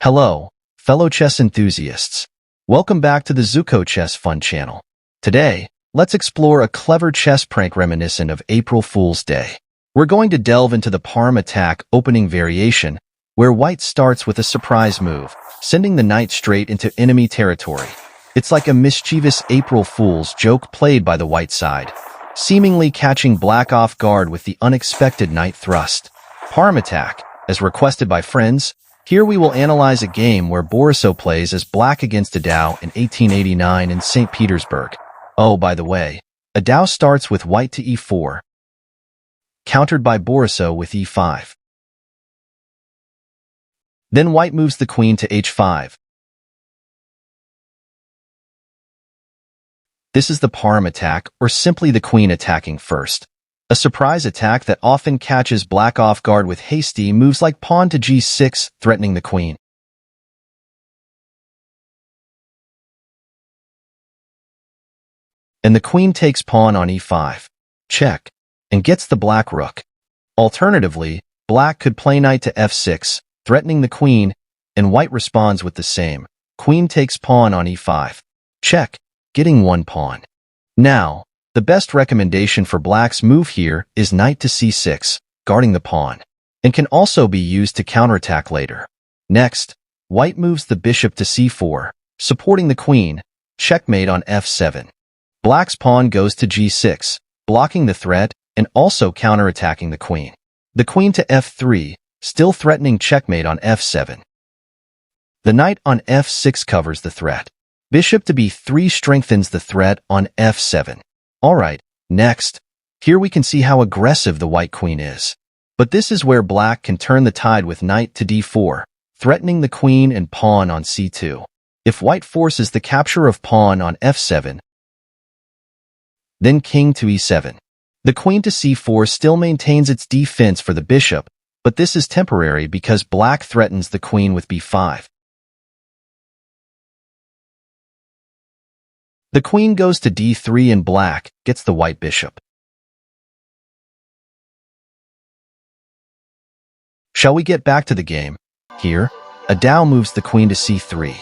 Hello, fellow chess enthusiasts. Welcome back to the Zuko Chess Fun channel. Today, let's explore a clever chess prank reminiscent of April Fool's Day. We're going to delve into the Parham attack opening variation, where white starts with a surprise move, sending the knight straight into enemy territory. It's like a mischievous April Fool's joke played by the white side, seemingly catching black off guard with the unexpected knight thrust. Parham attack, as requested by friends. Here we will analyze a game where Borisov plays as black against Adao in 1889 in St. Petersburg. Oh, by the way, Adao starts with white to e4, countered by Borisov with e5. Then white moves the queen to h5. This is the Parham attack, or simply the queen attacking first. A surprise attack that often catches black off guard with hasty moves like pawn to g6, threatening the queen. And the queen takes pawn on e5, check, and gets the black rook. Alternatively, black could play knight to f6, threatening the queen, and white responds with the same. Queen takes pawn on e5, check, getting one pawn. Now, the best recommendation for black's move here is knight to c6, guarding the pawn, and can also be used to counterattack later. Next, white moves the bishop to c4, supporting the queen, checkmate on f7. Black's pawn goes to g6, blocking the threat and also counterattacking the queen. The queen to f3, still threatening checkmate on f7. The knight on f6 covers the threat. Bishop to b3 strengthens the threat on f7. Alright, next, here we can see how aggressive the white queen is. But this is where black can turn the tide with knight to d4, threatening the queen and pawn on c2. If white forces the capture of pawn on f7, then king to e7. The queen to c4 still maintains its defense for the bishop, but this is temporary because black threatens the queen with b5. The queen goes to d3 and black gets the white bishop. Shall we get back to the game? Here, Adao moves the queen to c3.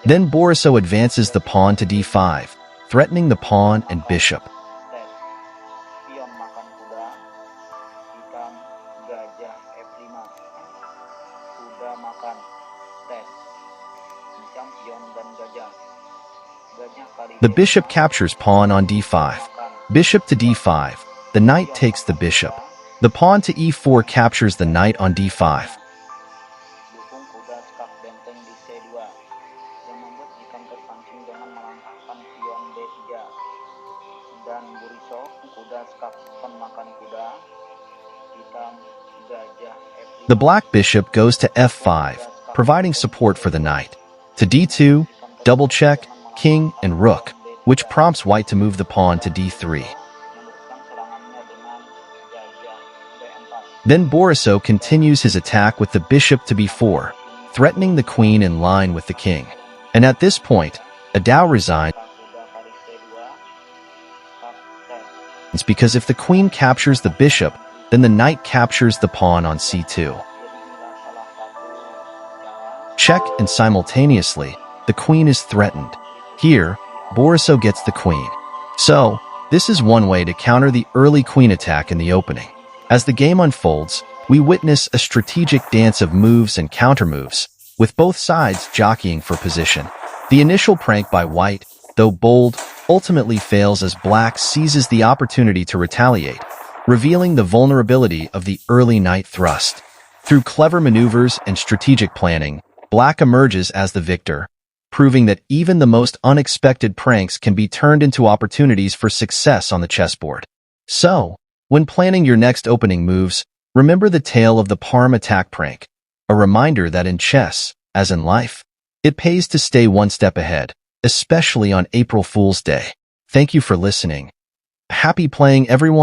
Then Borisov advances the pawn to d5, threatening the pawn and bishop. The bishop captures pawn on d5. Bishop to d5. The knight takes the bishop. The pawn to e4 captures the knight on d5. The black bishop goes to f5, providing support for the knight. To d2, double check, king and rook, which prompts white to move the pawn to d3. Then Borisov continues his attack with the bishop to b4, threatening the queen in line with the king. And at this point, Adao resigns because if the queen captures the bishop, then the knight captures the pawn on c2. Check, and simultaneously, the queen is threatened. Here, Borisov gets the queen. So, this is one way to counter the early queen attack in the opening. As the game unfolds, we witness a strategic dance of moves and countermoves, with both sides jockeying for position. The initial prank by white, though bold, ultimately fails as black seizes the opportunity to retaliate, revealing the vulnerability of the early knight thrust. Through clever maneuvers and strategic planning, black emerges as the victor, proving that even the most unexpected pranks can be turned into opportunities for success on the chessboard. So, when planning your next opening moves, remember the tale of the Parham attack prank, a reminder that in chess, as in life, it pays to stay one step ahead, especially on April Fool's Day. Thank you for listening. Happy playing, everyone.